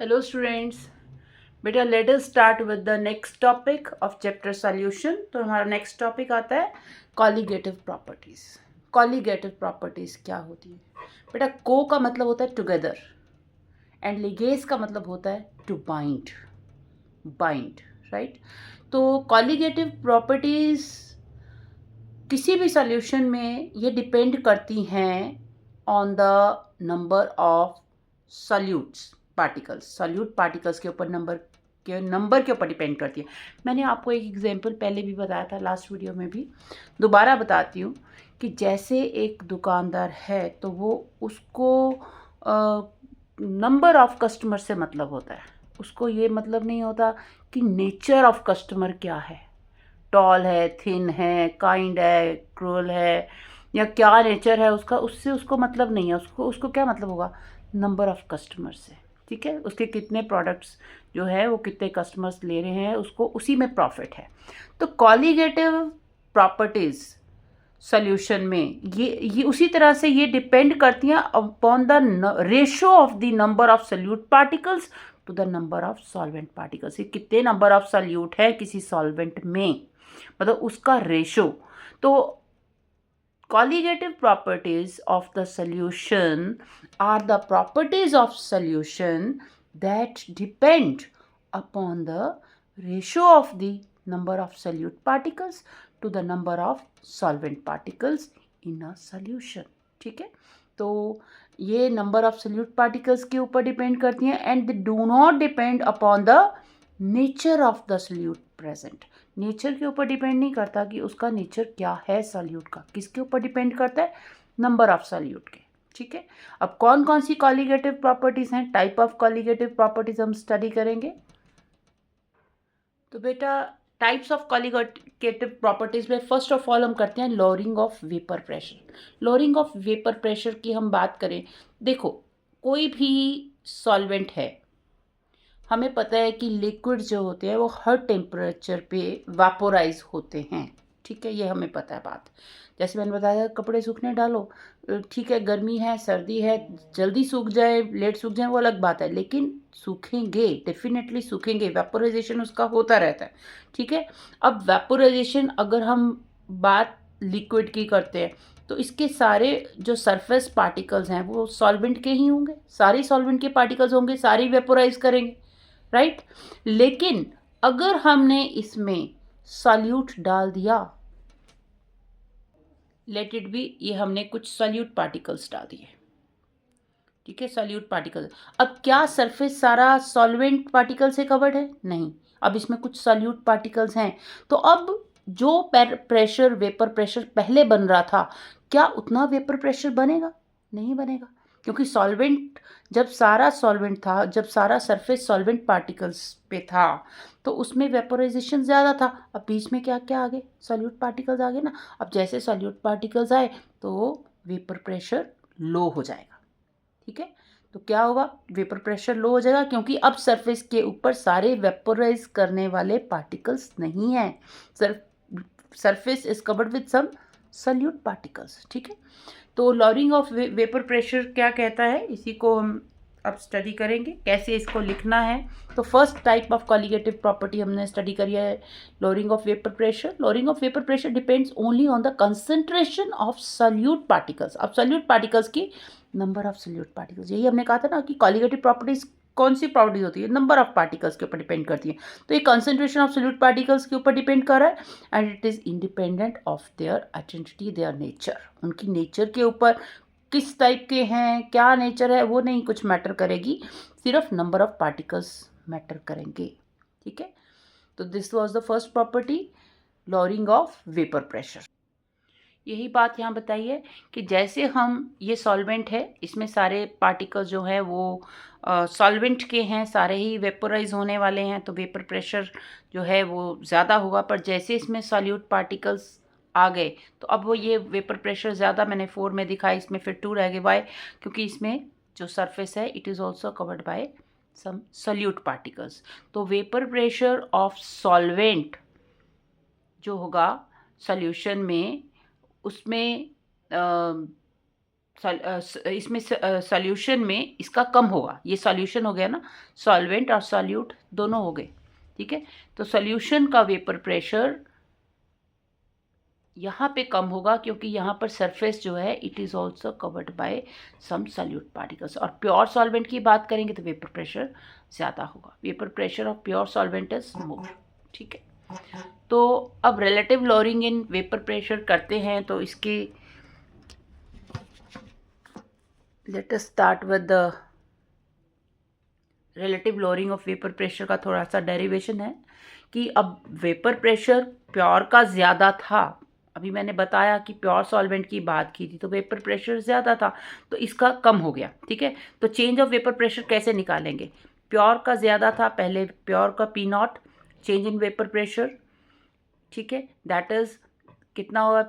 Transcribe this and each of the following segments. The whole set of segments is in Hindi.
Hello students, बेटा let us start with the next topic of chapter solution. तो हमारा नेक्स्ट टॉपिक आता है कॉलीगेटिव प्रॉपर्टीज़। कॉलीगेटिव प्रॉपर्टीज़ क्या होती है बेटा? को का मतलब होता है टुगेदर एंड लिगेस का मतलब होता है टू बाइंड, बाइंड, राइट। तो कॉलीगेटिव प्रॉपर्टीज़ किसी भी सॉल्यूशन में ये डिपेंड करती हैं on the number of solutes particles. Solute particles के ऊपर नंबर के ऊपर डिपेंड करती है। मैंने आपको एक एग्जांपल पहले भी बताया था, लास्ट वीडियो में भी दोबारा बताती हूँ कि जैसे एक दुकानदार है तो वो उसको नंबर ऑफ कस्टमर से मतलब होता है। उसको ये मतलब नहीं होता कि नेचर ऑफ कस्टमर क्या है, टॉल है, थिन है, काइंड है, क्रूअल है, या क्या नेचर है उसका, उससे उसको मतलब नहीं है। उसको उसको क्या मतलब होगा? नंबर ऑफ कस्टमर से, ठीक है। उसके कितने प्रोडक्ट्स जो है वो कितने कस्टमर्स ले रहे हैं, उसको उसी में प्रॉफिट है। तो कॉलीगेटिव प्रॉपर्टीज़ सॉल्यूशन में ये उसी तरह से ये डिपेंड करती हैं upon the ratio of the number of solute particles to the number of solvent particles. ये कितने नंबर ऑफ सॉल्यूट है किसी सॉल्वेंट में, मतलब उसका रेशो। तो colligative properties of the solution are the properties of solution that depend upon the ratio of the number of solute particles to the number of solvent particles in a solution। ठीक है, तो ये नंबर ऑफ सल्यूट पार्टिकल्स के ऊपर डिपेंड करती हैं and they do not depend upon the nature of the solute present. Nature के ऊपर डिपेंड नहीं करता कि उसका नेचर क्या है सॉल्यूट का, किसके ऊपर डिपेंड करता है? नंबर ऑफ सॉल्यूट के। ठीक है, अब कौन कौन सी कॉलीगेटिव प्रॉपर्टीज हैं, टाइप ऑफ कॉलीगेटिव प्रॉपर्टीज हम स्टडी करेंगे। तो बेटा टाइप्स ऑफ कॉलीगेटिव प्रॉपर्टीज में फर्स्ट ऑफ ऑल हम करते हैं lowering of vapour pressure. Lowering of vapour pressure की हम बात करें, देखो कोई भी सॉल्वेंट है, हमें पता है कि लिक्विड जो होते हैं वो हर टेम्परेचर पे वापोराइज होते हैं। ठीक है, ये हमें पता है बात। जैसे मैंने बताया कपड़े सूखने डालो, ठीक है, गर्मी है, सर्दी है, जल्दी सूख जाए, लेट सूख जाए वो अलग बात है, लेकिन सूखेंगे, डेफिनेटली सूखेंगे, वेपोराइजेशन उसका होता रहता है। ठीक है, अब वेपोराइजेशन अगर हम बात लिक्विड की करते हैं तो इसके सारे जो सरफेस पार्टिकल्स हैं वो सॉल्वेंट के ही होंगे, सारे सॉल्वेंट के पार्टिकल्स होंगे, सारे वेपोराइज करेंगे, राइट। लेकिन अगर हमने इसमें सॉल्यूट डाल दिया, लेट इट बी, ये हमने कुछ सॉल्यूट पार्टिकल्स डाल दिए, ठीक है, सॉल्यूट पार्टिकल। अब क्या सरफेस सारा सॉल्वेंट पार्टिकल से कवर्ड है? नहीं, अब इसमें कुछ सॉल्यूट पार्टिकल्स हैं। तो अब जो प्रेशर, वेपर प्रेशर पहले बन रहा था, क्या उतना वेपर प्रेशर बनेगा? नहीं बनेगा, क्योंकि सॉल्वेंट, जब सारा सॉल्वेंट था, जब सारा सरफेस सॉल्वेंट पार्टिकल्स पे था तो उसमें वेपोराइजेशन ज़्यादा था। अब बीच में क्या क्या आ गए? सॉल्यूट पार्टिकल्स आ गए ना। अब जैसे सॉल्यूट पार्टिकल्स आए तो वेपर प्रेशर लो हो जाएगा। ठीक है, तो क्या होगा? वेपर प्रेशर लो हो जाएगा, क्योंकि अब सरफेस के ऊपर सारे वेपोराइज करने वाले पार्टिकल्स नहीं हैं। Surface is covered with some solute particles. ठीक है, तो लॉरिंग ऑफ वेपर प्रेशर क्या कहता है, इसी को हम अब स्टडी करेंगे, कैसे इसको लिखना है। तो first type of colligative property हमने स्टडी करी है, lowering of vapour pressure. Lowering of vapour pressure depends only on the concentration of solute particles. अब सॉल्यूट पार्टिकल्स की नंबर ऑफ सॉल्यूट पार्टिकल्स, यही हमने कहा था ना कि कॉलीगेटिव प्रॉपर्टीज कौन सी प्रॉपर्टीज होती है? नंबर ऑफ पार्टिकल्स के ऊपर डिपेंड करती है। तो ये कंसंट्रेशन ऑफ सॉल्यूट पार्टिकल्स के ऊपर डिपेंड कर रहा है and it is independent of their identity, their nature. उनकी नेचर के ऊपर, किस टाइप के हैं, क्या नेचर है, वो नहीं कुछ मैटर करेगी, सिर्फ नंबर ऑफ पार्टिकल्स मैटर करेंगे। ठीक है, तो this was the first property, lowering of vapour pressure. यही बात यहाँ बताइए कि जैसे हम, ये सॉल्वेंट है, इसमें सारे पार्टिकल्स जो हैं वो सॉल्वेंट के हैं, सारे ही वेपोराइज होने वाले हैं, तो वेपर प्रेशर जो है वो ज़्यादा होगा। पर जैसे इसमें सॉल्यूट पार्टिकल्स आ गए तो अब वो ये वेपर प्रेशर ज़्यादा, मैंने 4 में दिखाया, इसमें फिर 2 रह गए। वाई? क्योंकि इसमें जो सरफेस है it is also covered by some solute particles. तो वेपर प्रेशर ऑफ सॉल्वेंट जो होगा सॉल्यूशन में, उसमें इसमें सॉल्यूशन में इसका कम होगा। ये सॉल्यूशन हो गया ना, सॉल्वेंट और सॉल्यूट दोनों हो गए, ठीक है। तो सॉल्यूशन का वेपर प्रेशर यहाँ पे कम होगा क्योंकि यहाँ पर सरफेस जो है it is also covered by some solute particles. और प्योर सॉल्वेंट की बात करेंगे तो वेपर प्रेशर ज़्यादा होगा। Vapour pressure of pure solvent is more, ठीक है। तो अब relative lowering in vapour pressure करते हैं तो इसके let us start with the relative lowering of vapour pressure का थोड़ा सा डेरिवेशन है कि अब वेपर प्रेशर प्योर का ज़्यादा था। अभी मैंने बताया कि प्योर सॉल्वेंट की बात की थी तो वेपर प्रेशर ज़्यादा था तो इसका कम हो गया, ठीक है। तो चेंज ऑफ वेपर प्रेशर कैसे निकालेंगे? प्योर का ज़्यादा था, पहले प्योर का P not, change in vapour pressure, ठीक है, दैट इज़ कितना हुआ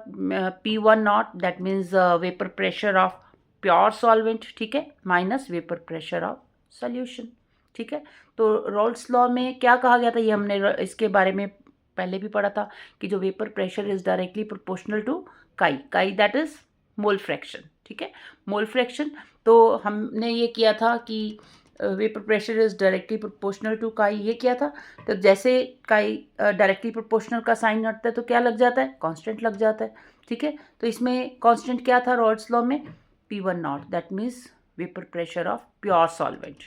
P1 naught, that means vapour pressure of pure solvent, ठीक है, minus vapour pressure of solution, ठीक है। तो रोल्स लॉ में क्या कहा गया था, ये हमने इसके बारे में पहले भी पढ़ा था कि जो vapour pressure is directly proportional to chi that is mole fraction, ठीक है, मोल फ्रैक्शन। तो हमने ये किया था कि vapour pressure is directly proportional to chi, ये किया था। तो जैसे काई डायरेक्टली प्रोपोर्शनल का साइन हटता है तो क्या लग जाता है? कांस्टेंट लग जाता है, ठीक है। तो इसमें कांस्टेंट क्या था रोल्स लॉ में? P1 naught, that means vapour pressure of pure solvent,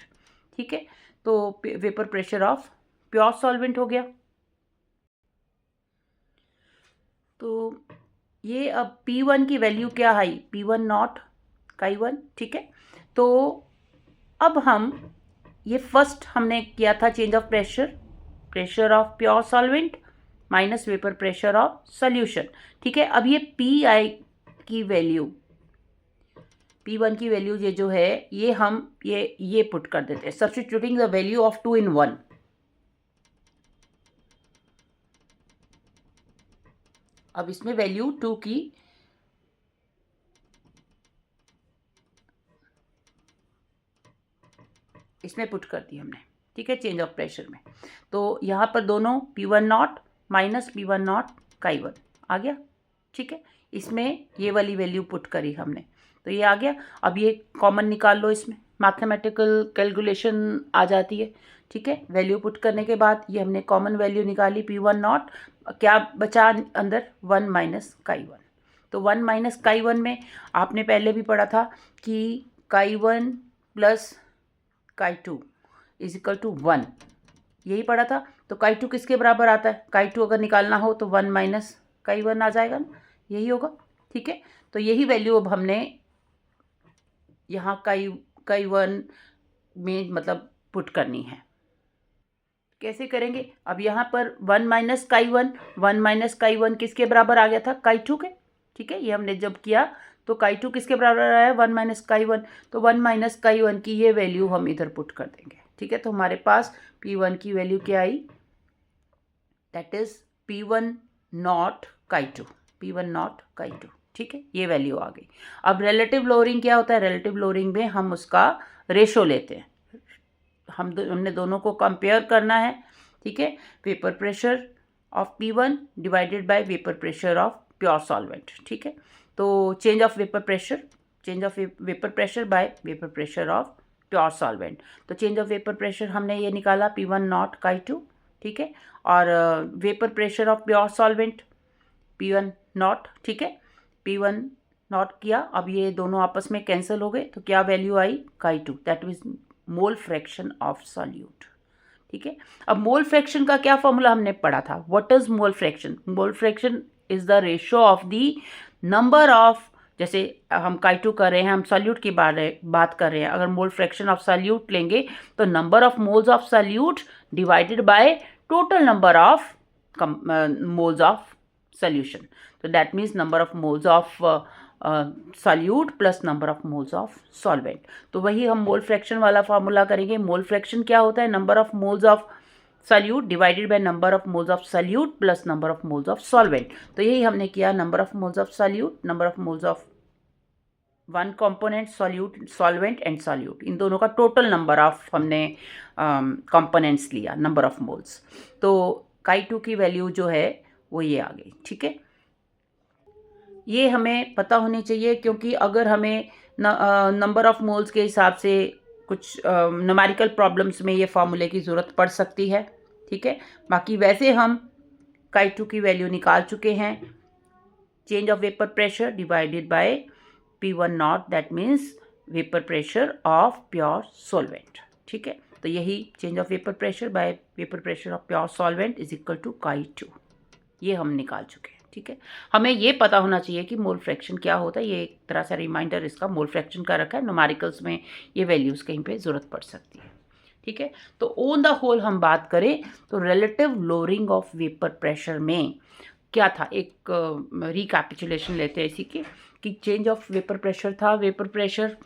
ठीक है। तो vapour pressure of pure solvent हो गया। तो ये अब P1 की वैल्यू क्या आई? P1 नॉट काई1, ठीक है। तो अब हम ये फर्स्ट हमने किया था change of pressure of pure solvent minus vapour pressure of solution, ठीक है। अब ये Pi की वैल्यू, P1 की वैल्यू ये जो है ये हम ये पुट कर देते हैं, substituting the value of 2 in 1। अब इसमें वैल्यू 2 की इसमें पुट कर दी हमने, ठीक है, चेंज ऑफ प्रेशर में। तो यहाँ पर दोनों P1 naught minus P1 naught काई1 आ गया, ठीक है। इसमें ये वाली वैल्यू पुट करी हमने तो ये आ गया। अब ये कॉमन निकाल लो, इसमें मैथमेटिकल कैलकुलेशन आ जाती है, ठीक है। वैल्यू पुट करने के बाद ये हमने कॉमन वैल्यू निकाली P1 नॉट, क्या बचा अंदर? 1 माइनस काई1। तो 1 माइनस काई1 में आपने पहले भी पढ़ा था कि काई1 प्लस काई2 इज इक्वल टू 1, यही पढ़ा था। तो काई2 किसके बराबर आता है? काई2 अगर निकालना हो तो 1 माइनस काई1 आ जाएगा ना, यही होगा, ठीक है। तो यही वैल्यू अब हमने यहाँ काई1 में मतलब पुट करनी है। कैसे करेंगे? अब यहाँ पर 1 माइनस काई1 किसके बराबर आ गया था? काई2 के, ठीक है। ये हमने जब किया तो काई2 किसके बराबर आया? 1 माइनस काई1। तो 1 माइनस काई1 की ये वैल्यू हम इधर पुट कर देंगे, ठीक है। तो हमारे पास P1 की वैल्यू क्या आई? दैट इज P1 नॉट काई2, ठीक है, ये वैल्यू आ गई। अब रिलेटिव लोअरिंग क्या होता है? रिलेटिव लोअरिंग में हम उसका रेशो लेते हैं, हमने दोनों को कंपेयर करना है, ठीक है। Vapour pressure of P1 divided by vapour pressure of pure solvent, ठीक है। तो change of vapour pressure by vapour pressure of pure solvent. तो चेंज ऑफ वेपर प्रेशर हमने ये निकाला P1 नॉट काई2, ठीक है। और vapour pressure of pure solvent P1 not, ठीक है, P1 नॉट किया। अब ये दोनों आपस में कैंसिल हो गए तो क्या वैल्यू आई? काई2, that means mole fraction of solute, ठीक है। अब मोल फ्रैक्शन का क्या फॉर्मूला हमने पढ़ा था? What is mole fraction? Mole fraction is the ratio of the number of, जैसे हम काई2 कर रहे हैं, हम सॉल्यूट की बात कर रहे हैं, अगर मोल फ्रैक्शन ऑफ सॉल्यूट लेंगे तो number of moles of solute divided by total number of moles of solution. तो that means number of moles of solute plus number of moles of solvent. तो वही हम मोल फ्रैक्शन वाला फार्मूला करेंगे। मोल फ्रैक्शन क्या होता है? Number of moles of solute divided by number of moles of solute plus number of moles of solvent. तो यही हमने किया, number of moles of solute, number of moles of one component solvent and solute, इन दोनों का टोटल नंबर ऑफ हमने कंपोनेंट्स लिया, नंबर ऑफ मोल्स। तो काई2 की वैल्यू जो है वो ये आ गई, ठीक है। ये हमें पता होनी चाहिए क्योंकि अगर हमें नंबर ऑफ मोल्स के हिसाब से कुछ न्यूमेरिकल प्रॉब्लम्स में ये फार्मूले की ज़रूरत पड़ सकती है, ठीक है। बाकी वैसे हम Chi2 की वैल्यू निकाल चुके हैं। Change of vapour pressure divided by P1 naught, that means vapour pressure of pure solvent, ठीक है। तो यही change of vapour pressure by vapour pressure of pure solvent is equal to Chi2, ये हम निकाल चुके हैं, ठीक है। हमें ये पता होना चाहिए कि मोल फ्रैक्शन क्या होता है, ये एक तरह से रिमाइंडर इसका मोल फ्रैक्शन का रखा है। न्यूमेरिकल्स में ये वैल्यूज़ कहीं पे ज़रूरत पड़ सकती है, ठीक है। तो ऑन द होल हम बात करें तो relative lowering of vapour pressure में क्या था, एक रिकैपिचुलेशन लेते हैं इसी की, कि चेंज ऑफ वेपर प्रेशर था, वेपर प्रेशर,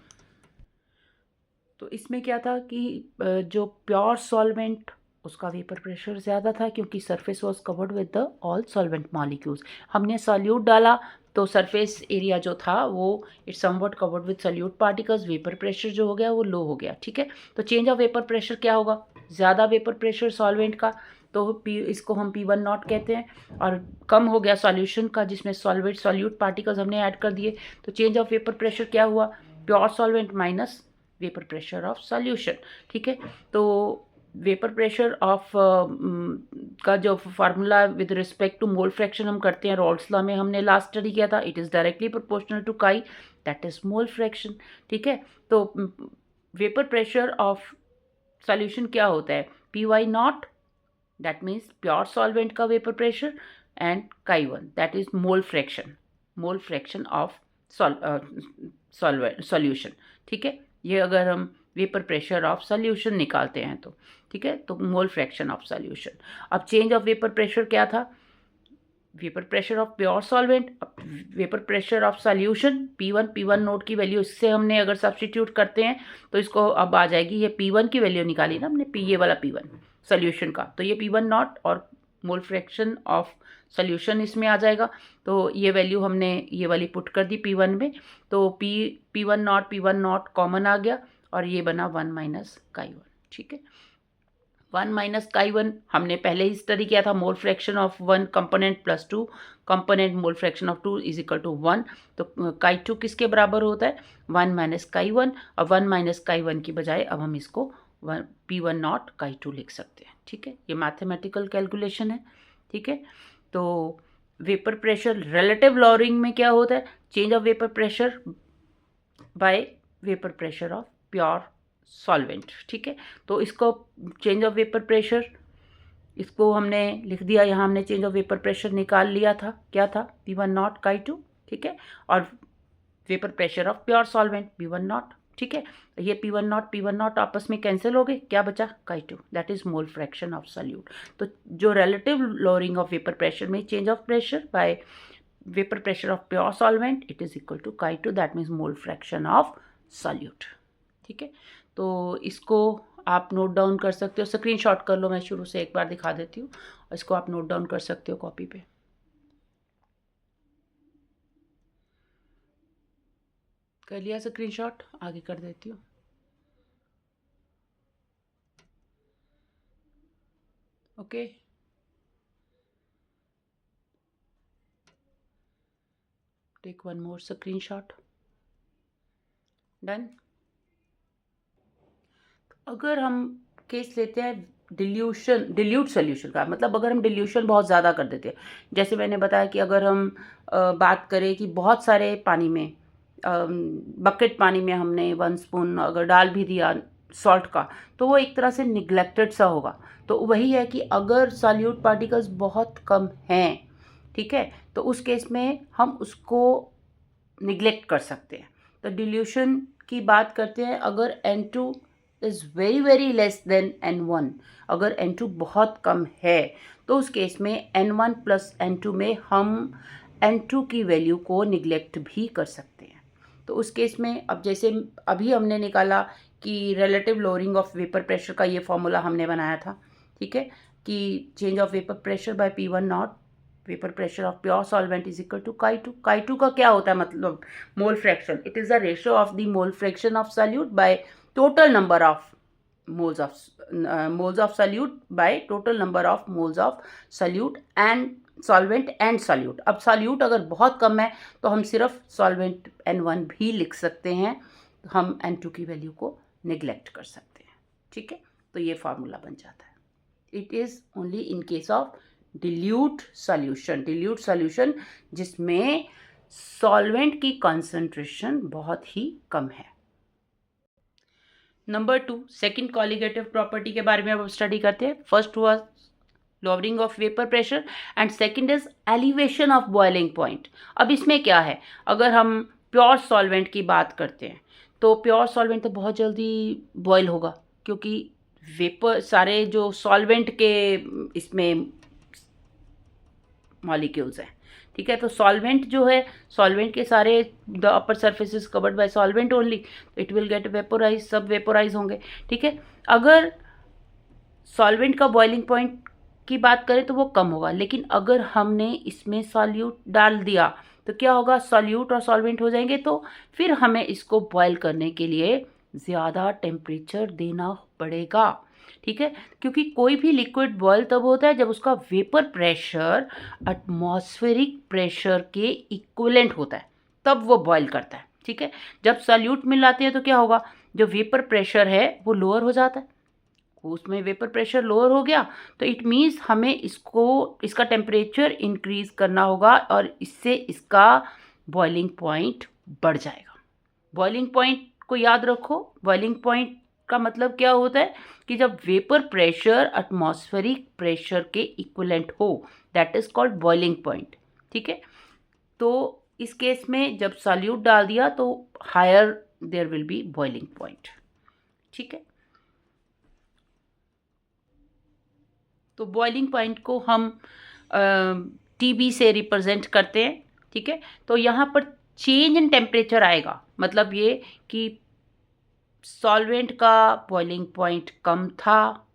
तो इसमें क्या था कि जो प्योर सॉल्वेंट उसका वेपर प्रेशर ज़्यादा था क्योंकि surface was covered with the all solvent molecules. हमने सॉल्यूट डाला तो सरफेस एरिया जो था वो it's somewhat covered with solute particles, vapour pressure जो हो गया वो लो हो गया, ठीक है। तो चेंज ऑफ वेपर प्रेशर क्या होगा, ज़्यादा वेपर प्रेशर सॉल्वेंट का, तो इसको हम P1 नॉट कहते हैं, और कम हो गया सॉल्यूशन का जिसमें सॉल्यूट पार्टिकल्स हमने ऐड कर दिए, तो चेंज ऑफ वेपर प्रेशर क्या हुआ, pure solvent minus vapour pressure of solution, ठीक है। तो वेपर प्रेशर ऑफ का जो formula with respect to mole fraction हम करते हैं रॉल्स लॉ में, हमने लास्ट स्टडी किया था, it is directly proportional to chi, that is mole fraction, ठीक है। तो वेपर प्रेशर ऑफ सॉल्यूशन क्या होता है, Py naught, that means pure solvent का vapour pressure, and Chi1 that is mole fraction of solution, ठीक है। ये अगर हम वेपर प्रेशर ऑफ सॉल्यूशन निकालते हैं तो, ठीक है, तो मोल फ्रैक्शन ऑफ सॉल्यूशन। अब चेंज ऑफ वेपर प्रेशर क्या था, vapour pressure of pure solvent, vapour pressure of solution P1 note की वैल्यू इससे हमने अगर सब्स्टिट्यूट करते हैं तो इसको अब आ जाएगी, ये P1 की वैल्यू निकाली ना हमने, ये वाला P1 सॉल्यूशन का, तो ये P1 नॉट और मोल फ्रैक्शन ऑफ सॉल्यूशन इसमें आ जाएगा। तो ये वैल्यू हमने ये वाली पुट कर दी P1 में, तो P1 नॉट कॉमन आ गया और ये बना 1 माइनस Chi1, ठीक है। 1 माइनस Chi1 हमने पहले ही स्टडी किया था, mole fraction of 1 component plus 2 component mole fraction of 2 is equal to 1। तो Chi2 किसके बराबर होता है, 1 माइनस Chi1, और 1 माइनस Chi1 की बजाय अब हम इसको P1 नॉट Chi2 लिख सकते हैं, ठीक है। ये मैथमेटिकल कैलकुलेशन है, ठीक है। तो वेपर प्रेशर रिलेटिव लॉरिंग में क्या होता है, change of vapour pressure by vapour pressure of pure solvent, ठीक है। तो इसको चेंज ऑफ वेपर प्रेशर, इसको हमने लिख दिया यहाँ, हमने चेंज ऑफ वेपर प्रेशर निकाल लिया था, क्या था, P1 नॉट Chi2, ठीक है, और vapour pressure of pure solvent P1 not, ठीक है। ये P1 नॉट आपस में कैंसिल हो गए, क्या बचा, Chi2, that is mole fraction of solute. तो जो relative lowering of vapour pressure में change of pressure by vapour pressure of pure solvent it is equal to Chi2, that means mole fraction of solute, ठीक है। तो इसको आप नोट डाउन कर सकते हो, स्क्रीनशॉट कर लो, मैं शुरू से एक बार दिखा देती हूँ, और इसको आप नोट डाउन कर सकते हो कॉपी पे। कर लिया स्क्रीनशॉट, आगे कर देती हूँ। Okay, take one more screenshot, done. अगर हम केस लेते हैं डिल्यूट सोल्यूशन का, मतलब अगर हम डिल्यूशन बहुत ज़्यादा कर देते हैं, जैसे मैंने बताया कि अगर हम बात करें कि बहुत सारे पानी में, बकेट पानी में हमने 1 स्पून अगर डाल भी दिया सॉल्ट का, तो वो एक तरह से निगलेक्टेड सा होगा। तो वही है कि अगर सॉल्यूट पार्टिकल्स बहुत कम हैं, ठीक है, तो उस केस में हम उसको निगलेक्ट कर सकते हैं। तो डिल्यूशन की बात करते हैं, अगर N2 is very very less than N1, अगर N2 बहुत कम है तो उस केस में N1 प्लस N2 में हम N2 की वैल्यू को निगलेक्ट भी कर सकते हैं। तो उस केस में अब जैसे अभी हमने निकाला कि relative lowering of vapour pressure का ये फॉर्मूला हमने बनाया था, ठीक है, कि change of vapour pressure by P1 naught vapour pressure of pure solvent is equal to Chi2। Chi2 का क्या होता है, मतलब mole fraction, it is the ratio of the mole fraction of solute by total number of moles of solute by total number of moles of solute and solvent and solute. अब सॉल्यूट अगर बहुत कम है तो हम सिर्फ सॉल्वेंट N1 भी लिख सकते हैं, हम N2 की वैल्यू को निगलेक्ट कर सकते हैं। ठीक है, तो ये फार्मूला बन जाता है। It is only in case of dilute solution जिसमें सॉल्वेंट की कॉन्सेंट्रेशन बहुत ही कम है। नंबर 2, सेकेंड कॉलिगेटिव प्रॉपर्टी के बारे में अब स्टडी करते हैं। फर्स्ट हुआ lowering of vapor pressure and second is elevation of boiling point। अब इसमें क्या है, अगर हम प्योर सॉल्वेंट की बात करते हैं तो प्योर सॉल्वेंट तो बहुत जल्दी बॉयल होगा, क्योंकि वेपर सारे जो सॉल्वेंट के इसमें मॉलिक्यूल्स हैं। ठीक है, तो सॉल्वेंट जो है, सॉल्वेंट के सारे the upper surface is covered by solvent only, it will get vaporise, सब वेपोराइज होंगे। ठीक है, अगर सॉल्वेंट का बॉइलिंग पॉइंट की बात करें तो वो कम होगा, लेकिन अगर हमने इसमें सॉल्यूट डाल दिया तो क्या होगा, सॉल्यूट और सॉल्वेंट हो जाएंगे, तो फिर हमें इसको बॉयल करने के लिए ज़्यादा टेम्परेचर देना पड़ेगा। ठीक है, क्योंकि कोई भी लिक्विड बॉयल तब होता है जब उसका वेपर प्रेशर एटमॉस्फेरिक प्रेशर के इक्विवेलेंट होता है, तब वो बॉयल करता है। ठीक है, जब सॉल्यूट मिलाते हैं तो क्या होगा, जो वेपर प्रेशर है वो लोअर हो जाता है, उसमें वेपर प्रेशर लोअर हो गया, तो इट मीन्स हमें इसका टेम्परेचर इंक्रीज करना होगा और इससे इसका बॉइलिंग पॉइंट बढ़ जाएगा। बॉइलिंग पॉइंट को याद रखो, बॉइलिंग पॉइंट का मतलब क्या होता है कि जब वेपर प्रेशर एटमॉस्फेरिक प्रेशर के इक्विवेलेंट हो, that is called boiling point. ठीक है, तो इस केस में जब सॉल्यूट डाल दिया तो higher there will be boiling point. ठीक है, तो बॉइलिंग पॉइंट को हम TB से रिप्रेजेंट करते हैं। ठीक है, तो यहाँ पर चेंज इन टेम्परेचर आएगा, मतलब ये कि सॉल्वेंट का बॉइलिंग पॉइंट कम था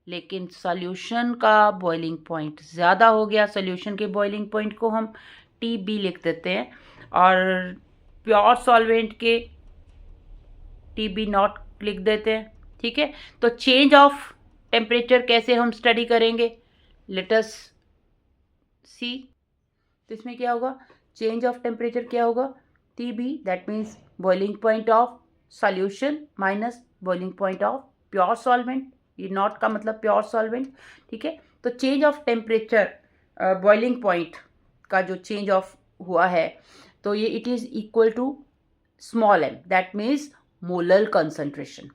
लेकिन सॉल्यूशन का बॉइलिंग पॉइंट ज़्यादा हो गया। सॉल्यूशन के बॉइलिंग पॉइंट को हम TB लिख देते हैं और प्योर सॉल्वेंट के TB नॉट लिख देते हैं। ठीक है, तो चेंज ऑफ टेम्परेचर कैसे हम स्टडी करेंगे, लेट अस सी। तो इसमें क्या होगा, चेंज ऑफ टेम्परेचर क्या होगा, TB, that means boiling point of solution minus boiling point of pure solvent, ये नॉट का मतलब प्योर सॉल्वेंट। ठीक है, तो change of temperature boiling point का जो चेंज ऑफ हुआ है तो ये it is equal to small m, that means molar concentration,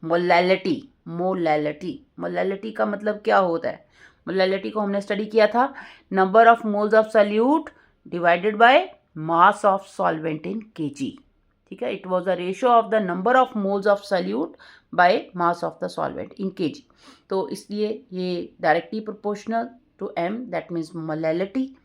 molality का मतलब क्या होता है, मोलैलिटी को हमने स्टडी किया था, number of moles of solute divided by mass of solvent in kg। ठीक है, it was a ratio of the number of moles of solute by mass of the solvent in kg। तो इसलिए ये directly proportional to m, that means molality.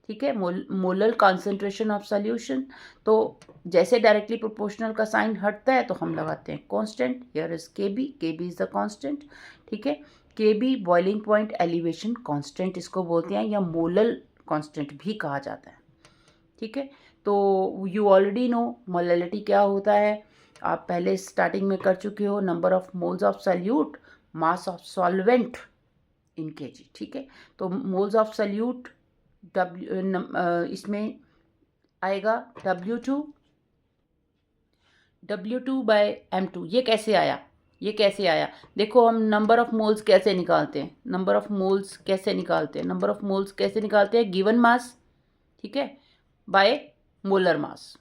ठीक है, मोलर कॉन्सेंट्रेशन ऑफ सॉल्यूशन। तो जैसे डायरेक्टली प्रोपोर्शनल का साइन हटता है तो हम लगाते हैं constant, here is KB is the constant. ठीक है, केबी बॉइलिंग पॉइंट एलिवेशन कांस्टेंट इसको बोलते हैं, या मोलर कांस्टेंट भी कहा जाता है। ठीक है, तो यू ऑलरेडी नो मोलैलिटी क्या होता है, आप पहले स्टार्टिंग में कर चुके हो, number of moles of solute mass of solvent in kg। ठीक है, तो मोल्स ऑफ सॉल्यूट इसमें आएगा W2 बाय M2। ये कैसे आया, देखो हम नंबर ऑफ मोल्स कैसे निकालते हैं, नंबर ऑफ मोल्स कैसे निकालते हैं, गिवन मास, ठीक है, बाय मोलर मास,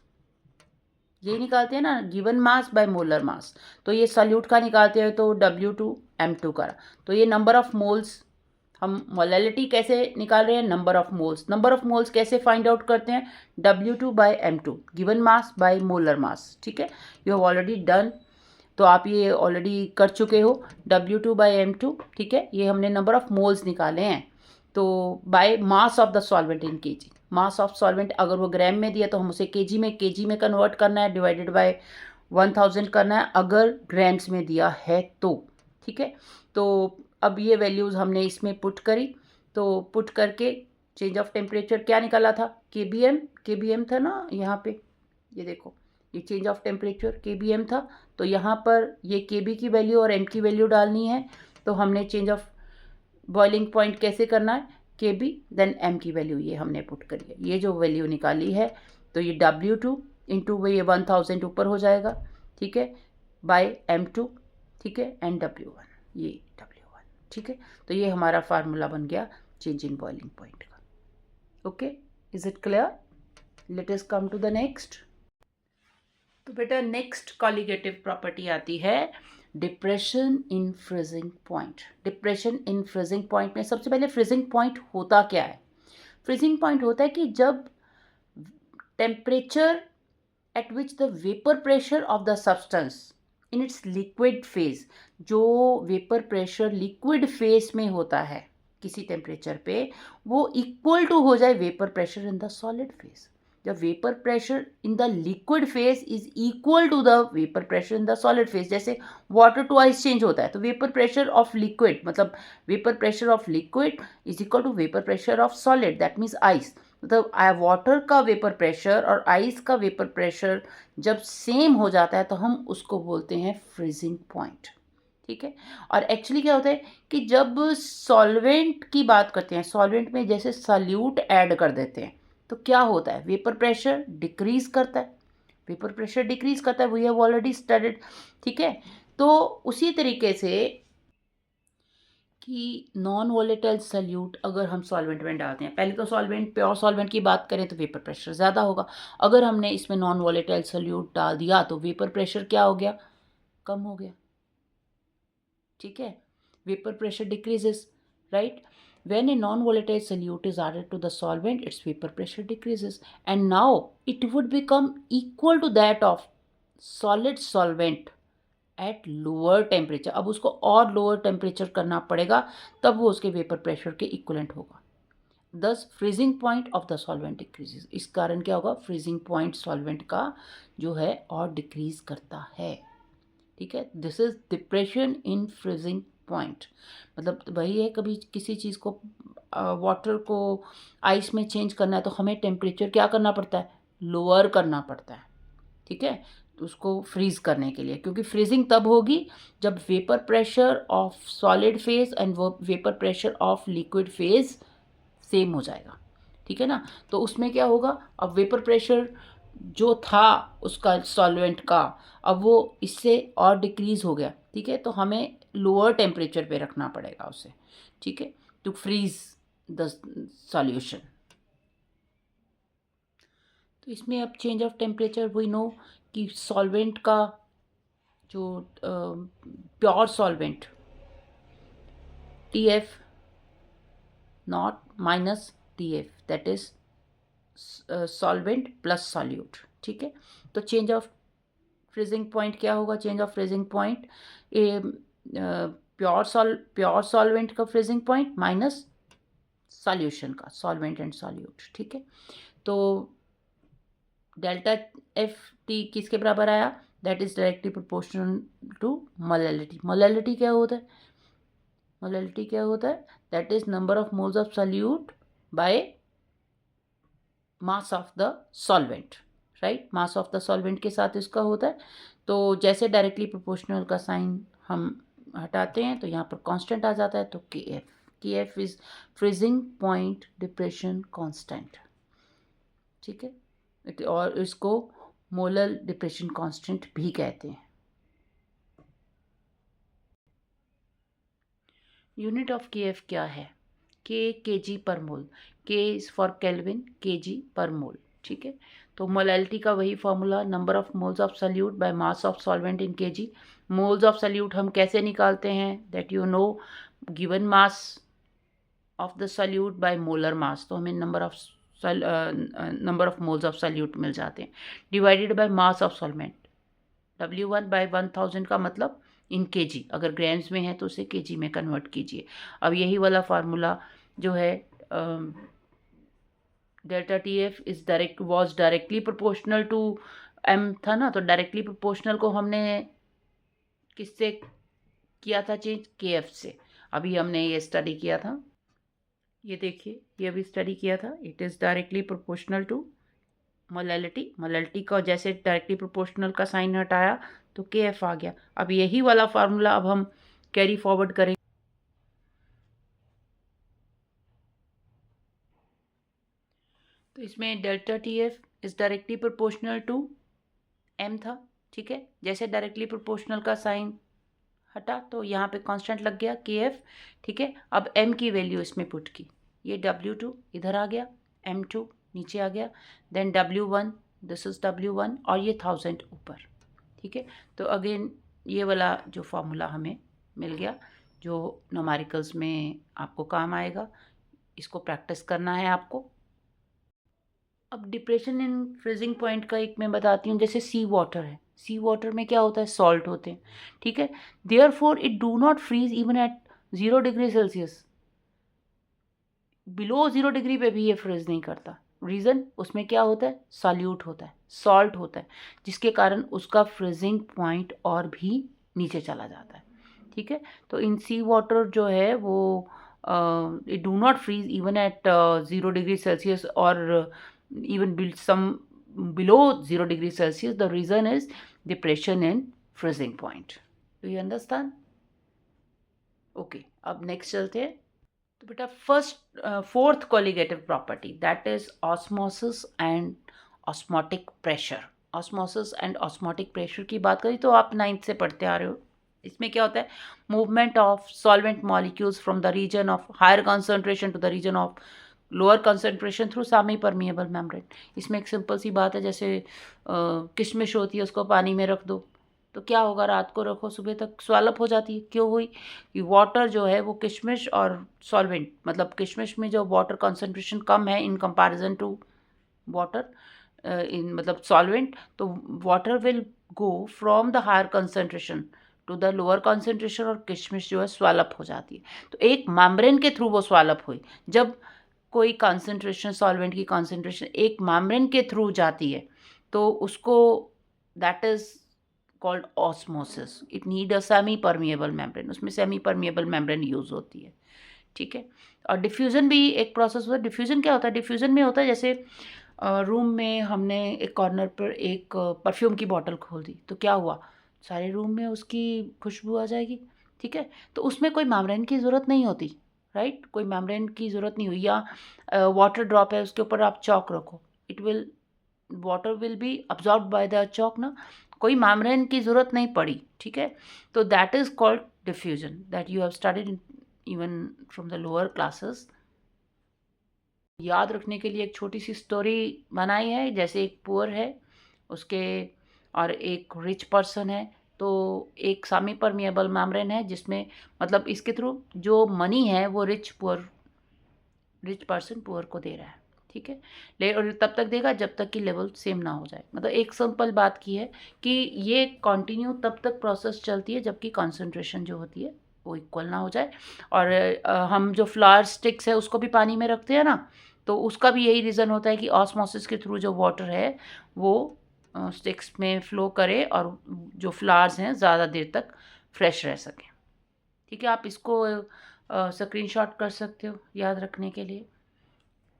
ये निकालते हैं ना, given mass by molar mass. तो ये सॉल्यूट का निकालते हैं तो W2 M2 का, तो ये नंबर ऑफ मोल्स, हम मोलैलिटी कैसे निकाल रहे हैं, नंबर ऑफ मोल्स कैसे फाइंड आउट करते हैं, W2 by M2, given mass by molar mass. ठीक है, यू हैव ऑलरेडी डन, तो आप ये ऑलरेडी कर चुके हो, W2 बाय M2। ठीक है, ये हमने नंबर ऑफ मोल्स निकाले हैं, तो bye mass of the solvent in kg, mass of solvent अगर वो ग्राम में दिया तो हम उसे kg में कन्वर्ट करना है, डिवाइडेड बाय 1000 करना है अगर ग्राम्स में दिया है तो। ठीक है, तो अब ये वैल्यूज़ हमने इसमें पुट करी, तो पुट करके चेंज ऑफ टेम्परेचर क्या निकाला था, kbm था ना, यहाँ पे ये देखो, ये चेंज ऑफ टेम्परेचर kbm था, तो यहाँ पर ये kb की वैल्यू और m की वैल्यू डालनी है। तो हमने चेंज ऑफ बॉइलिंग पॉइंट कैसे करना है, Kb, देन m की वैल्यू ये हमने पुट करी है, ये जो वैल्यू निकाली है तो ये W2 इंटू ये 1000 ऊपर हो जाएगा, ठीक है, बाय M2, ठीक है, एंड W1, ये W1, ठीक है। तो ये हमारा फार्मूला बन गया चेंज इन बॉइलिंग पॉइंट का। Okay, is it clear? Let us come to the next. तो बेटा नेक्स्ट कॉलिगेटिव प्रॉपर्टी आती है depression in freezing point. Depression in freezing point में सबसे पहले फ्रीजिंग पॉइंट होता क्या है? फ्रीजिंग पॉइंट होता है कि जब temperature at which the vapour pressure of the substance in its liquid phase, जो वेपर प्रेशर लिक्विड फेज में होता है किसी टेम्परेचर पे, वो इक्वल टू हो जाए vapour pressure in the solid phase. जब vapour pressure in the liquid phase is equal to the vapour pressure in the solid phase, जैसे वाटर टू आइस चेंज होता है तो वेपर प्रेशर ऑफ लिक्विड, मतलब vapour pressure of liquid is equal to vapour pressure of solid, that means ice. मतलब वाटर का वेपर प्रेशर और आइस का वेपर प्रेशर जब सेम हो जाता है तो हम उसको बोलते हैं फ्रीजिंग पॉइंट, ठीक है। और एक्चुअली क्या होता है कि जब सॉल्वेंट की बात करते हैं, सॉल्वेंट में जैसे सॉल्यूट ऐड कर देते हैं तो क्या होता है, वेपर प्रेशर डिक्रीज करता है, वेपर प्रेशर डिक्रीज करता है, वी हैव ऑलरेडी स्टडीड, ठीक है। तो उसी तरीके से कि नॉन वोलेटाइल सॉल्यूट अगर हम सॉल्वेंट में डालते हैं, पहले तो सॉल्वेंट, प्योर सॉल्वेंट की बात करें तो वेपर प्रेशर ज़्यादा होगा, अगर हमने इसमें नॉन वोलेटाइल सॉल्यूट डाल दिया तो वेपर प्रेशर क्या हो गया, कम हो गया, ठीक है, vapour pressure decreases, right? When a non-volatile solute is added to the solvent, its vapor pressure decreases, and now it would become equal to that of solid solvent at lower temperature. अब उसको और lower temperature करना पड़ेगा तब वो उसके vapor pressure के equivalent होगा। Thus freezing point of the solvent decreases. इस कारण क्या होगा, freezing point solvent का जो है और decrease करता है, ठीक है। This is depression in freezing point, मतलब वही है, कभी किसी चीज़ को वाटर को आइस में चेंज करना है तो हमें टेम्परेचर क्या करना पड़ता है, लोअर करना पड़ता है, ठीक है, तो उसको फ्रीज करने के लिए, क्योंकि फ्रीजिंग तब होगी जब vapour pressure of solid phase and वो vapour pressure of liquid phase same हो जाएगा, ठीक है ना। तो उसमें क्या होगा, अब वेपर प्रेशर जो था उसका सॉल्वेंट का अब वो इससे और डिक्रीज हो गया, ठीक है, तो हमें लोअर टेम्परेचर पे रखना पड़ेगा उसे, ठीक है, टू फ्रीज द सॉल्यूशन। तो इसमें अब change of temperature we know कि सॉल्वेंट का जो pure solvent TF not minus TF, that is solvent plus solute, ठीक है। तो चेंज ऑफ फ्रीजिंग पॉइंट क्या होगा, change of freezing point pure solvent का फ्रीजिंग पॉइंट माइनस सॉल्यूशन का, सॉल्वेंट एंड सॉल्यूट, ठीक है। तो डेल्टा FT किसके बराबर आया, that is directly proportional to molality. Molality क्या होता है, मोलैलिटी क्या होता है, that is number of moles of solute by mass of the solvent, right, mass of the solvent के साथ इसका होता है। तो जैसे डायरेक्टली प्रोपोर्शनल का साइन हम हटाते हैं तो यहाँ पर कांस्टेंट आ जाता है, तो KF is freezing point depression constant, ठीक है, और इसको मोलर डिप्रेशन कांस्टेंट भी कहते हैं। यूनिट ऑफ KF क्या है, kg per mole, K is for kelvin, kg per mole, ठीक है। तो मोलैलिटी का वही formula, number of moles of solute by mass of solvent in kg। Moles of solute हम कैसे निकालते हैं, that you know, given mass of the solute by molar mass, तो हमें number of moles of solute मिल जाते हैं, divided by mass of solvent, W1 by 1000 का मतलब इन kg, अगर ग्राम्स में है तो उसे kg में कन्वर्ट कीजिए। अब यही वाला फार्मूला जो है delta TF is was directly proportional to M था ना, तो डायरेक्टली प्रोपोर्शनल को हमने किससे किया था चेंज, KF से। अभी हमने ये स्टडी किया था, ये देखिए, ये भी स्टडी किया था, it is directly proportional to molality का जैसे डायरेक्टली प्रोपोर्शनल का साइन हटाया तो KF आ गया। अब यही वाला फार्मूला अब हम कैरी फॉरवर्ड करेंगे, इसमें delta T F is directly proportional to M था, ठीक है। जैसे डायरेक्टली प्रोपोर्शनल का साइन हटा तो यहाँ पे कांस्टेंट लग गया के एफ, ठीक है। अब एम की वैल्यू इसमें पुट की, ये W2 इधर आ गया, M2 नीचे आ गया, then W1, this is W1 और ये 1000 ऊपर, ठीक है। तो अगेन ये वाला जो फॉर्मूला हमें मिल गया जो न्यूमेरिकल्स में आपको काम आएगा, इसको प्रैक्टिस करना है आपको। अब डिप्रेशन इन फ्रीजिंग पॉइंट का एक मैं बताती हूँ। जैसे सी वाटर है, सी वाटर में क्या होता है, सॉल्ट होते हैं, ठीक है। Therefore it do not freeze even at 0 degree Celsius, below 0 degree पे भी ये फ्रीज नहीं करता। रीज़न, उसमें क्या होता है, सॉल्यूट होता है, सॉल्ट होता है, जिसके कारण उसका फ्रीजिंग पॉइंट और भी नीचे चला जाता है, ठीक है। तो इन सी वाटर जो है वो it do not freeze even at 0 degree Celsius और even some below 0 degree Celsius. The reason is depression in freezing point. Do you understand? Okay, अब next चलते हैं। तो बेटा fourth colligative property that is osmosis and osmotic pressure. Osmosis and osmotic pressure की बात करें तो आप 9th से पढ़ते आ रहे हो। इसमें क्या होता है, movement of solvent molecules from the region of higher concentration to the region of lower concentration through semi permeable membrane. इसमें एक सिंपल सी बात है, जैसे किशमिश होती है, उसको पानी में रख दो तो क्या होगा, रात को रखो सुबह तक स्वैलअप हो जाती है। क्यों हुई, कि वाटर जो है वो किशमिश और सॉल्वेंट, मतलब किशमिश में जो वाटर कंसंट्रेशन कम है in comparison to water in मतलब सॉल्वेंट, तो water will go from the higher concentration to the lower concentration और किशमिश जो है स्वैलअप हो जाती है। तो एक मेम्ब्रेन के थ्रू वो स्वैलअप हुई। जब कोई कंसंट्रेशन, सॉल्वेंट की कंसंट्रेशन एक मेम्ब्रेन के थ्रू जाती है तो उसको that is called osmosis. It need a semi permeable membrane, उसमें सेमी परमिएबल मेम्ब्रेन यूज होती है, ठीक है। और डिफ्यूजन भी एक प्रोसेस होता है। डिफ्यूजन क्या होता है, डिफ्यूजन में होता है जैसे रूम में हमने एक कॉर्नर पर एक परफ्यूम की बॉटल खोल दी तो क्या हुआ, सारे रूम में उसकी खुशबू आ जाएगी, ठीक है। तो उसमें कोई मेम्ब्रेन की ज़रूरत नहीं होती, राइट, कोई मेम्ब्रेन की ज़रूरत नहीं हुई। या वाटर ड्रॉप है, उसके ऊपर आप चॉक रखो, it will water will be absorb by the chalk ना, कोई मेम्ब्रेन की ज़रूरत नहीं पड़ी, ठीक है। तो that is called diffusion that you have studied even from the lower classes. याद रखने के लिए एक छोटी सी स्टोरी बनाई है। जैसे एक पुअर है उसके और एक रिच पर्सन है, तो एक सेमी परमिएबल मेम्ब्रेन है जिसमें मतलब इसके थ्रू जो मनी है वो रिच पर्सन पुअर को दे रहा है, ठीक है। ले और तब तक देगा जब तक कि लेवल सेम ना हो जाए। मतलब एक सिंपल बात की है कि ये कंटिन्यू तब तक प्रोसेस चलती है जबकि कंसंट्रेशन जो होती है वो इक्वल ना हो जाए। और हम जो फ्लावर स्टिक्स है उसको भी पानी में रखते हैं ना, तो उसका भी यही रीज़न होता है कि ऑस्मोसिस के थ्रू जो वाटर है वो स्टिक्स में फ्लो करे और जो फ्लावर्स हैं ज़्यादा देर तक फ्रेश रह सकें, ठीक है। आप इसको स्क्रीनशॉट कर सकते हो याद रखने के लिए,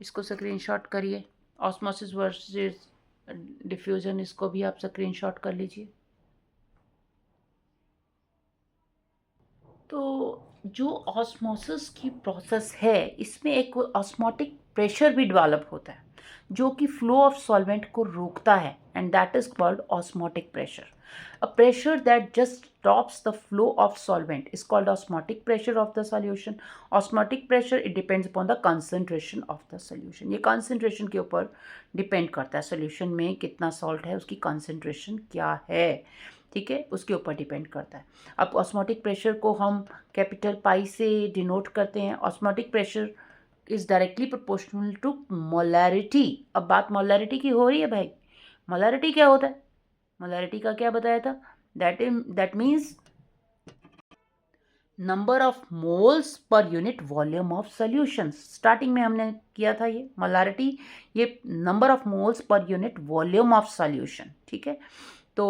इसको स्क्रीनशॉट करिए। ऑस्मोसिस वर्सेस डिफ्यूजन, इसको भी आप स्क्रीनशॉट कर लीजिए। तो जो ऑस्मोसिस की प्रोसेस है इसमें एक ऑस्मोटिक प्रेशर भी डेवलप होता है जो कि फ्लो ऑफ सॉल्वेंट को रोकता है, and that is called osmotic pressure. A pressure that just stops the flow of solvent is called osmotic pressure of the solution. Osmotic pressure it depends upon the concentration of the solution. ये कंसंट्रेशन के ऊपर डिपेंड करता है, सॉल्यूशन में कितना सॉल्ट है उसकी कंसंट्रेशन क्या है, ठीक है, उसके ऊपर डिपेंड करता है। अब ऑस्मोटिक प्रेशर को हम कैपिटल पाई से डिनोट करते हैं। Osmotic pressure is directly proportional to molarity. अब बात मोलैरिटी की हो रही है भाई। मोलैरिटी क्या होता है, मोलैरिटी का क्या बताया था, that means number of moles per unit volume of solution. Starting में हमने किया था ये मोलैरिटी, ये number of moles per unit volume of solution, ठीक है। तो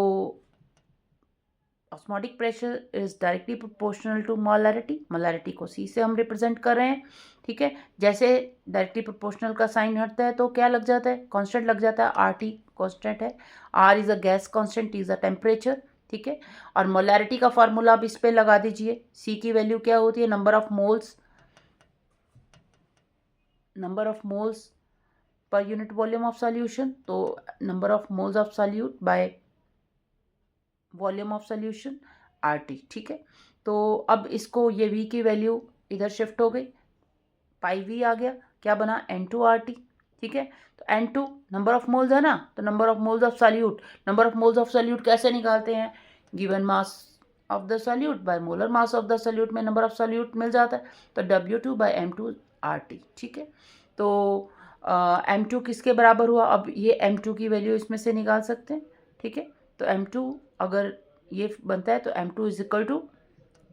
osmotic pressure is directly proportional to molarity. Molarity को सी से हम रिप्रेजेंट कर रहे हैं, ठीक है। जैसे डायरेक्टली प्रोपोर्शनल का साइन हटता है तो क्या लग जाता है, कांस्टेंट लग जाता है, आर टी कांस्टेंट है। R is a gas constant, T is a temperature, ठीक है। और मोलैरिटी का फॉर्मूला अब इस पे लगा दीजिए। सी की वैल्यू क्या होती है, number of moles per unit volume of solution, तो number of moles of solute by volume of solution RT, ठीक है। तो अब इसको ये V की वैल्यू इधर शिफ्ट हो गई, पाई V आ गया, क्या बना N2RT, ठीक है। तो N2 नंबर ऑफ मोल्स है ना, तो number of moles of solute, number of moles of solute कैसे निकालते हैं, given mass of the solute by molar mass of the solute में नंबर ऑफ सॉल्यूट मिल जाता है, तो W2/M2RT, ठीक है। तो M2 किसके बराबर हुआ, अब ये M2 की वैल्यू इसमें से निकाल सकते हैं, ठीक है। तो M2 अगर ये बनता है तो M2 =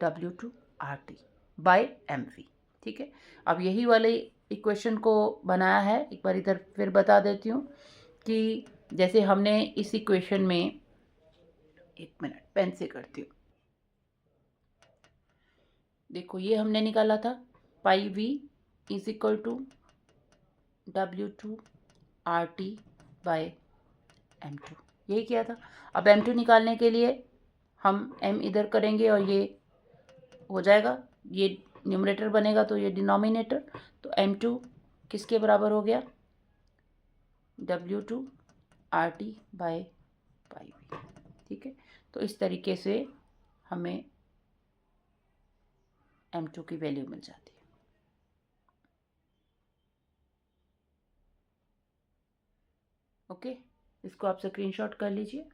W2RT/MV, ठीक है। अब यही वाले इक्वेशन को बनाया है, एक बार इधर फिर बता देती हूँ कि जैसे हमने इस इक्वेशन में, एक मिनट पेन से करती हूँ, देखो ये हमने निकाला था पाई V = W2RT/M2, यही किया था। अब M2 निकालने के लिए हम M इधर करेंगे और ये हो जाएगा, ये न्यूमरेटर बनेगा तो ये डिनोमिनेटर, तो M2 किसके बराबर हो गया, W2RT/पाई V, ठीक है। तो इस तरीके से हमें M2 की वैल्यू मिल जाती है। ओके, इसको आप स्क्रीनशॉट कर लीजिए।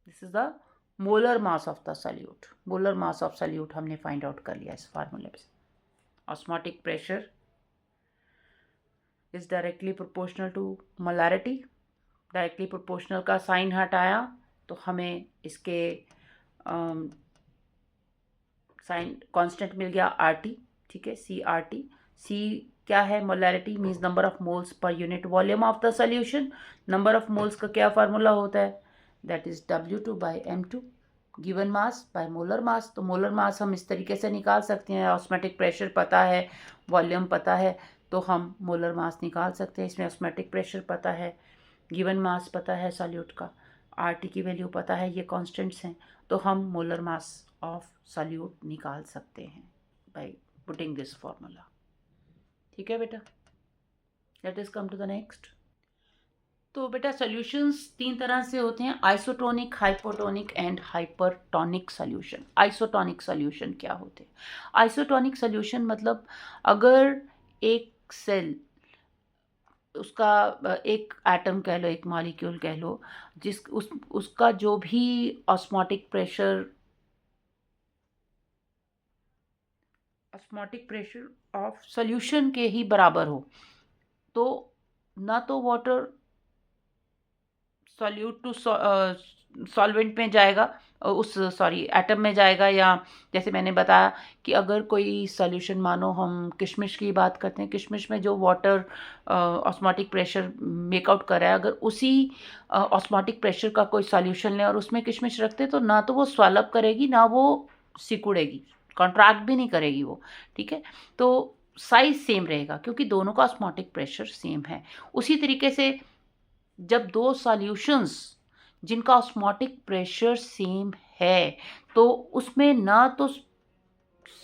This is the molar mass of the solute, molar mass of solute हमने फाइंड आउट कर लिया इस फार्मूले से। Osmotic pressure is directly proportional to molarity, directly proportional का साइन हटाया तो हमें इसके साइन कांस्टेंट मिल गया RT, ठीक है, CRT। C क्या है, molarity means number of moles per unit volume of the solution. Number of moles का क्या फार्मूला होता है, that is W2/M2 given mass by molar mass. तो मोलर मास हम इस तरीके से निकाल सकते हैं, ऑस्मोटिक प्रेशर पता है, वॉल्यूम पता है, तो हम मोलर मास निकाल सकते हैं। इसमें ऑस्मोटिक प्रेशर पता है, गिवन मास पता है सॉल्यूट का, RT की वैल्यू पता है, ये कांस्टेंट्स हैं, तो हम मोलर मास ऑफ सॉल्यूट निकाल सकते हैं बाय पुटिंग दिस फॉर्मूला, ठीक है बेटा। Let us come to the next. तो बेटा सॉल्यूशंस 3 तरह से होते हैं, isotonic, hypotonic and hypertonic solution. Isotonic solution क्या होते हैं, आइसोटोनिक सॉल्यूशन मतलब अगर एक सेल, उसका एक एटम कह लो, एक मॉलिक्यूल कह लो, उसका जो भी ऑस्मोटिक प्रेशर ऑफ सॉल्यूशन के ही बराबर हो, तो ना तो वाटर सॉल्यूट टू सॉल्वेंट में जाएगा, एटम में जाएगा, या जैसे मैंने बताया कि अगर कोई सॉल्यूशन, मानो हम किशमिश की बात करते हैं, किशमिश में जो वाटर ऑस्मोटिक प्रेशर मेकआउट कर रहा है, अगर उसी ऑस्मोटिक प्रेशर का कोई सॉल्यूशन लें और उसमें किशमिश रखते, तो ना तो वो स्वैल्प करेगी, ना वो सिकुड़ेगी, कॉन्ट्रैक्ट भी नहीं करेगी वो, ठीक है। तो साइज सेम रहेगा क्योंकि दोनों का ऑस्मोटिक प्रेशर सेम है। उसी तरीके से जब दो सॉल्यूशंस जिनका ऑस्मोटिक प्रेशर सेम है, तो उसमें ना तो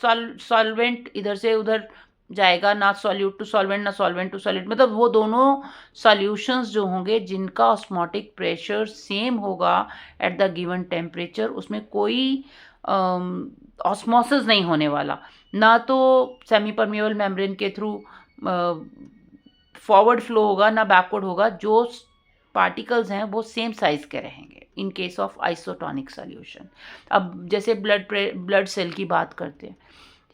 सॉल्वेंट इधर से उधर जाएगा, ना सॉल्यूट टू सॉल्वेंट, ना सॉल्वेंट टू सॉल्यूट, मतलब वो दोनों सॉल्यूशंस जो होंगे जिनका ऑस्मोटिक प्रेशर सेम होगा एट द गिवन टेम्परेचर, उसमें कोई ऑस्मोसिस नहीं होने वाला, ना तो सेमी परमिएबल मेम्ब्रेन के थ्रू फॉरवर्ड फ्लो होगा, ना बैकवर्ड होगा, जो पार्टिकल्स हैं वो सेम साइज के रहेंगे in case of isotonic solution. अब जैसे ब्लड सेल की बात करते हैं,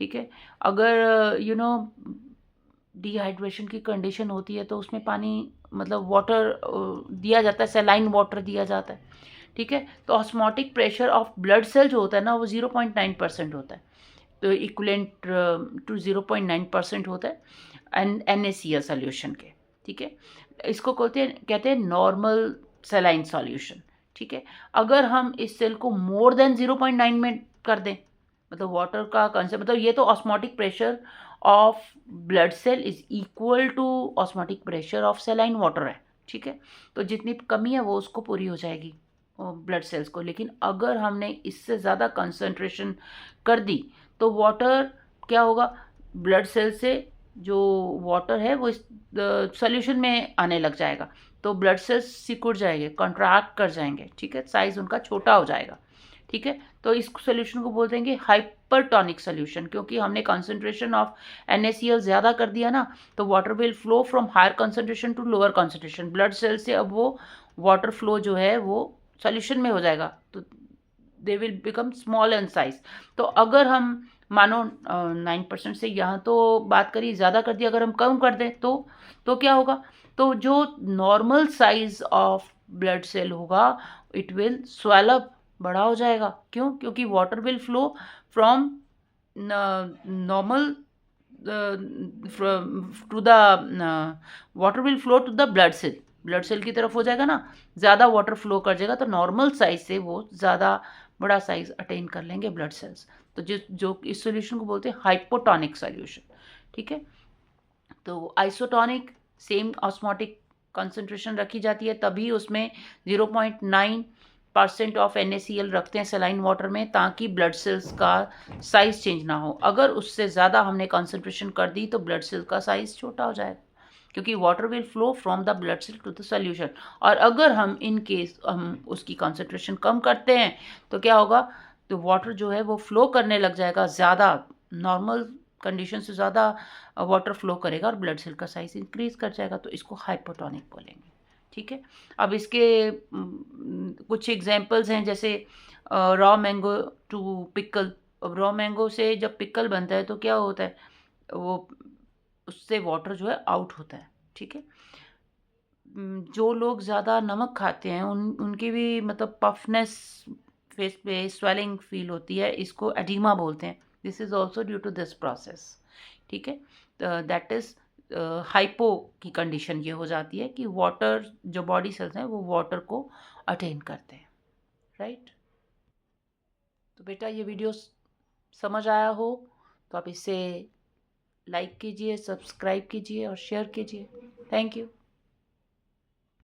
ठीक है, अगर डिहाइड्रेशन की कंडीशन होती है तो उसमें पानी, मतलब वाटर दिया जाता है, सैलाइन वाटर दिया जाता है, ठीक है। तो osmotic pressure of blood cell जो होता है ना, वो 0.9% होता है, तो इक्वलेंट टू 0.9% होता है NaCl सॉल्यूशन के, ठीक है। इसको कहते हैं नॉर्मल सैलाइन सॉल्यूशन, ठीक है। अगर हम इस सेल को मोर देन 0.9 में कर दें, मतलब वाटर का कंसेप्ट, मतलब ये तो osmotic pressure of blood cell is equal to osmotic pressure of saline water है, ठीक है। तो जितनी कमी है वो उसको पूरी हो जाएगी ब्लड सेल्स को। लेकिन अगर हमने इससे ज़्यादा कंसंट्रेशन कर दी तो वाटर क्या होगा, ब्लड सेल से जो वाटर है वो इस सॉल्यूशन में आने लग जाएगा, तो ब्लड सेल्स सिकुड़ जाएंगे, कॉन्ट्रैक्ट कर जाएंगे, ठीक है, साइज उनका छोटा हो जाएगा, ठीक है। तो इस सोल्यूशन को बोल देंगे हाइपरटोनिक सोल्यूशन, क्योंकि हमने कंसंट्रेशन ऑफ NaCl ज़्यादा कर दिया ना, तो water will flow from higher concentration to lower concentration, blood cell से अब वो वाटर फ्लो जो है वो सोल्यूशन में हो जाएगा, तो they will become small in size. तो अगर हम मानो 9% से यहाँ तो बात करी ज़्यादा कर दी, अगर हम कम कर दें तो क्या होगा, तो जो normal size of blood cell होगा इट विल स्वेल अप, बड़ा हो जाएगा। क्यों? क्योंकि water will flow from normal to the water will flow to the blood cell की तरफ हो जाएगा ना, ज़्यादा वाटर फ्लो कर जाएगा, तो नॉर्मल साइज से वो ज़्यादा बड़ा साइज अटेन कर लेंगे ब्लड सेल्स। तो जो इस सोल्यूशन को बोलते हैं हाइपोटोनिक सोल्यूशन, ठीक है। तो आइसोटोनिक सेम ऑस्मोटिक कंसंट्रेशन रखी जाती है, तभी उसमें 0.9% ऑफ NaCl रखते हैं सलाइन वाटर में, ताकि ब्लड सेल्स का साइज चेंज ना हो। अगर उससे ज़्यादा हमने कंसंट्रेशन कर दी तो ब्लड सेल का साइज छोटा हो जाएगा, क्योंकि water will flow from the blood cell to the solution. और अगर हम इन केस हम उसकी कंसंट्रेशन कम करते हैं तो क्या होगा, तो वाटर जो है वो फ्लो करने लग जाएगा, ज़्यादा नॉर्मल कंडीशन से ज़्यादा वाटर फ्लो करेगा और ब्लड सेल का साइज इंक्रीज कर जाएगा, तो इसको हाइपोटोनिक बोलेंगे, ठीक है। अब इसके कुछ एग्जांपल्स हैं, जैसे रॉ मैंगो टू पिकल। अब रॉ मैंगो से जब पिकल बनता है तो क्या होता है, वो उससे वाटर जो है आउट होता है, ठीक है। जो लोग ज़्यादा नमक खाते हैं उनकी भी मतलब पफनेस, फेस पे स्वेलिंग फील होती है, इसको एडिमा बोलते हैं। This is also due to this process, ठीक है। दैट इज़ हाइपो की कंडीशन ये हो जाती है कि वाटर जो बॉडी सेल्स हैं वो वाटर को अटेन करते हैं, राइट। तो बेटा ये वीडियो समझ आया हो तो आप इसे लाइक कीजिए, सब्सक्राइब कीजिए और शेयर कीजिए। Thank you.